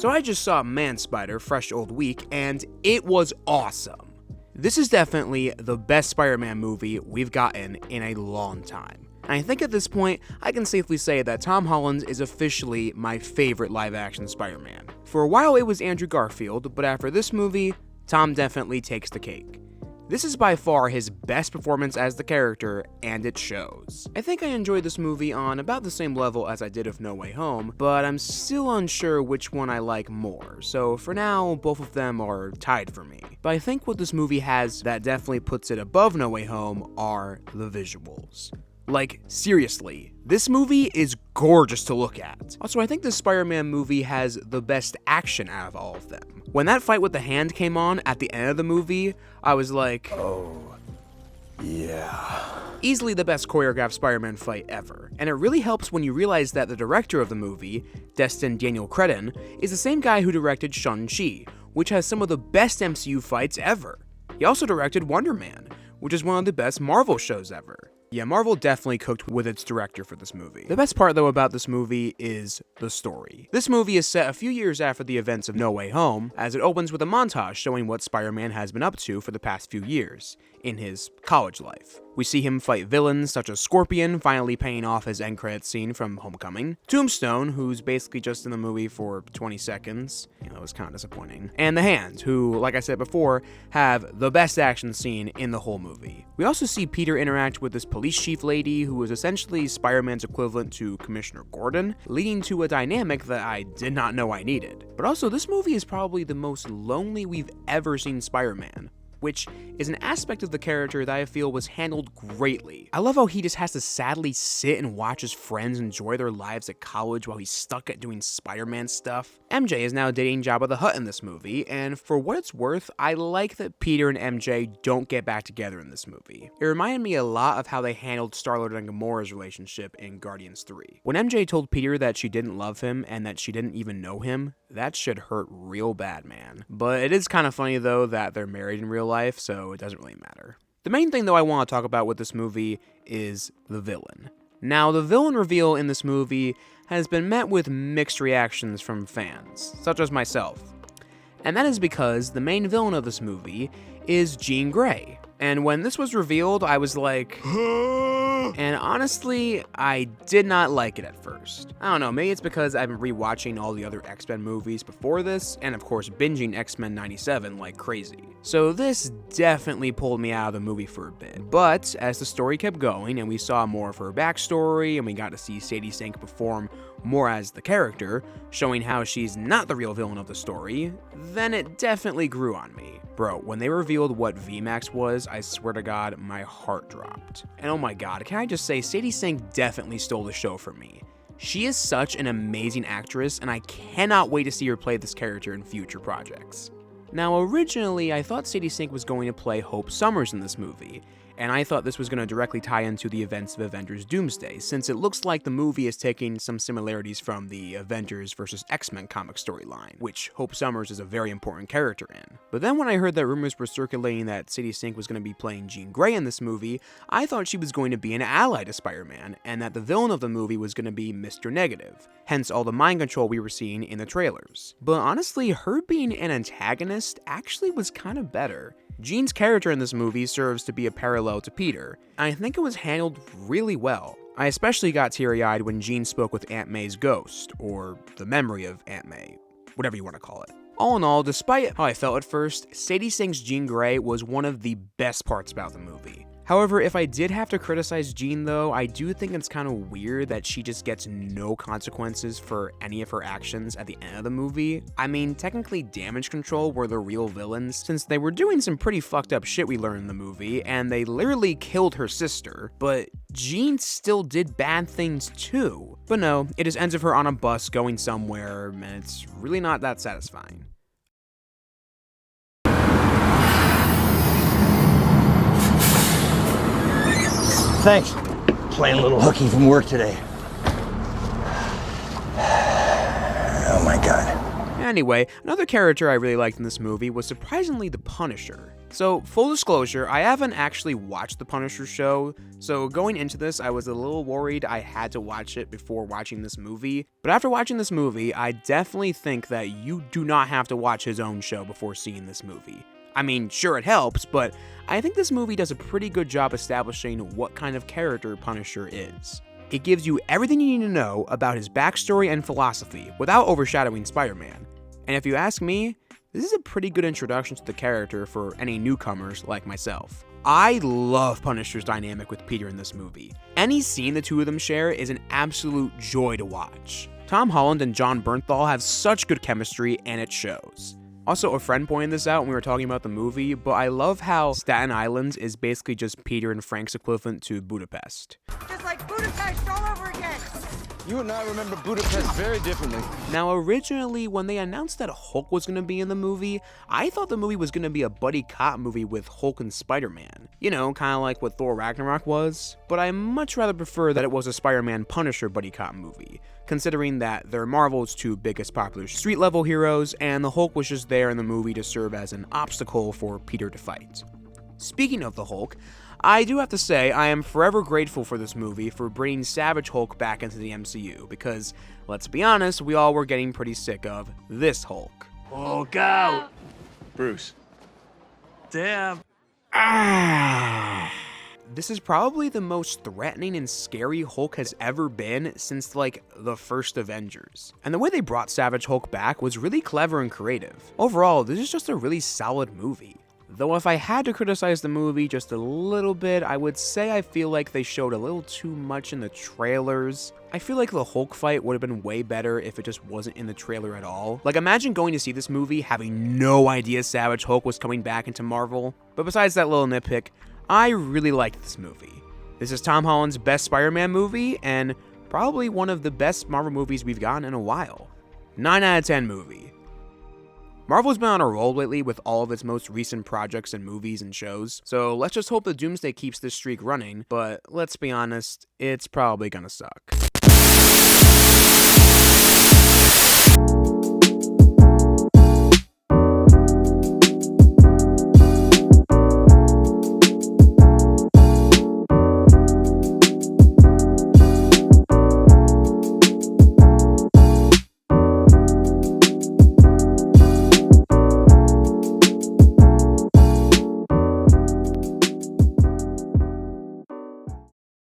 So I just saw Man Spider Fresh Old Week, and it was awesome. This is definitely the best Spider-Man movie we've gotten in a long time. And I think at this point, I can safely say that Tom Holland is officially my favorite live-action Spider-Man. For a while it was Andrew Garfield, but after this movie, Tom definitely takes the cake. This is by far his best performance as the character, and it shows. I think I enjoyed this movie on about the same level as I did of No Way Home, but I'm still unsure which one I like more, so for now, both of them are tied for me. But I think what this movie has that definitely puts it above No Way Home are the visuals. Like, seriously, this movie is gorgeous to look at. Also, I think this Spider-Man movie has the best action out of all of them. When that fight with the hand came on at the end of the movie, I was like, oh, yeah. Easily the best choreographed Spider-Man fight ever. And it really helps when you realize that the director of the movie, Destin Daniel Cretton, is the same guy who directed Shang-Chi, which has some of the best MCU fights ever. He also directed Wonder Man, which is one of the best Marvel shows ever. Yeah, Marvel definitely cooked with its director for this movie. The best part though about this movie is the story. This movie is set a few years after the events of No Way Home, as it opens with a montage showing what Spider-Man has been up to for the past few years, in his college life. We see him fight villains such as Scorpion, finally paying off his end credits scene from Homecoming, Tombstone, who's basically just in the movie for 20 seconds, it was kind of disappointing, and the Hand, who, like I said before, have the best action scene in the whole movie. We also see Peter interact with this police chief lady who is essentially Spider-Man's equivalent to Commissioner Gordon, leading to a dynamic that I did not know I needed. But also, this movie is probably the most lonely we've ever seen Spider-Man, which is an aspect of the character that I feel was handled greatly. I love how he just has to sadly sit and watch his friends enjoy their lives at college while he's stuck at doing Spider-Man stuff. MJ is now dating Jabba the Hutt in this movie, and for what it's worth, I like that Peter and MJ don't get back together in this movie. It reminded me a lot of how they handled Star-Lord and Gamora's relationship in Guardians 3. When MJ told Peter that she didn't love him and that she didn't even know him, that shit hurt real bad, man. But it is kind of funny though that they're married in real life, so it doesn't really matter. The main thing though I want to talk about with this movie is the villain. Now, the villain reveal in this movie has been met with mixed reactions from fans, such as myself. And that is because the main villain of this movie is Jean Grey. And when this was revealed, I was like, and honestly, I did not like it at first. I don't know, maybe it's because I've been rewatching all the other X-Men movies before this, and of course binging X-Men 97 like crazy. So this definitely pulled me out of the movie for a bit. But as the story kept going and we saw more of her backstory and we got to see Sadie Sink perform more as the character, showing how she's not the real villain of the story, then it definitely grew on me. Bro, when they revealed what VMAX was, I swear to God, my heart dropped. And oh my god, can I just say, Sadie Sink definitely stole the show from me. She is such an amazing actress, and I cannot wait to see her play this character in future projects. Now, originally, I thought Sadie Sink was going to play Hope Summers in this movie, and I thought this was going to directly tie into the events of Avengers Doomsday, since it looks like the movie is taking some similarities from the Avengers vs. X-Men comic storyline, which Hope Summers is a very important character in. But then when I heard that rumors were circulating that Sadie Sink was going to be playing Jean Grey in this movie, I thought she was going to be an ally to Spider-Man, and that the villain of the movie was going to be Mr. Negative, hence all the mind control we were seeing in the trailers. But honestly, her being an antagonist actually was kind of better. Jean's character in this movie serves to be a parallel to Peter, and I think it was handled really well. I especially got teary-eyed when Jean spoke with Aunt May's ghost, or the memory of Aunt May, whatever you want to call it. All in all, despite how I felt at first, Sadie Sink's Jean Grey was one of the best parts about the movie. However, if I did have to criticize Jean though, I do think it's kind of weird that she just gets no consequences for any of her actions at the end of the movie. I mean, technically Damage Control were the real villains, since they were doing some pretty fucked up shit we learned in the movie, and they literally killed her sister, but Jean still did bad things too. But no, it just ends with her on a bus going somewhere, and it's really not that satisfying. Thanks. Playing a little hooky from work today. Oh my god. Anyway, another character I really liked in this movie was surprisingly the Punisher. So, full disclosure, I haven't actually watched the Punisher show, so going into this, I was a little worried I had to watch it before watching this movie. But after watching this movie, I definitely think that you do not have to watch his own show before seeing this movie. I mean, sure, it helps, but I think this movie does a pretty good job establishing what kind of character Punisher is. It gives you everything you need to know about his backstory and philosophy without overshadowing Spider-Man. And if you ask me, this is a pretty good introduction to the character for any newcomers like myself. I love Punisher's dynamic with Peter in this movie. Any scene the two of them share is an absolute joy to watch. Tom Holland and John Bernthal have such good chemistry, and it shows. Also, a friend pointed this out when we were talking about the movie, but I love how Staten Island is basically just Peter and Frank's equivalent to Budapest. Just like Budapest all over again. You and I remember Budapest very differently. Now, originally, when they announced that Hulk was going to be in the movie, I thought the movie was going to be a buddy cop movie with Hulk and Spider-Man. You know, kind of like what Thor Ragnarok was. But I much rather prefer that it was a Spider-Man Punisher buddy cop movie, considering that they're Marvel's two biggest popular street-level heroes, and the Hulk was just there in the movie to serve as an obstacle for Peter to fight. Speaking of the Hulk, I do have to say I am forever grateful for this movie for bringing Savage Hulk back into the MCU, because, let's be honest, we all were getting pretty sick of this Hulk. Hulk out. Bruce. Damn. This is probably the most threatening and scary Hulk has ever been since, like, the first Avengers. And the way they brought Savage Hulk back was really clever and creative. Overall, this is just a really solid movie. Though if I had to criticize the movie just a little bit, I would say I feel like they showed a little too much in the trailers. I feel like the Hulk fight would have been way better if it just wasn't in the trailer at all. Like, imagine going to see this movie having no idea Savage Hulk was coming back into Marvel. But besides that little nitpick, I really liked this movie. This is Tom Holland's best Spider-Man movie, and probably one of the best Marvel movies we've gotten in a while. 9 out of 10 movie. Marvel's been on a roll lately with all of its most recent projects and movies and shows, so let's just hope the Doomsday keeps this streak running, but let's be honest, it's probably gonna suck.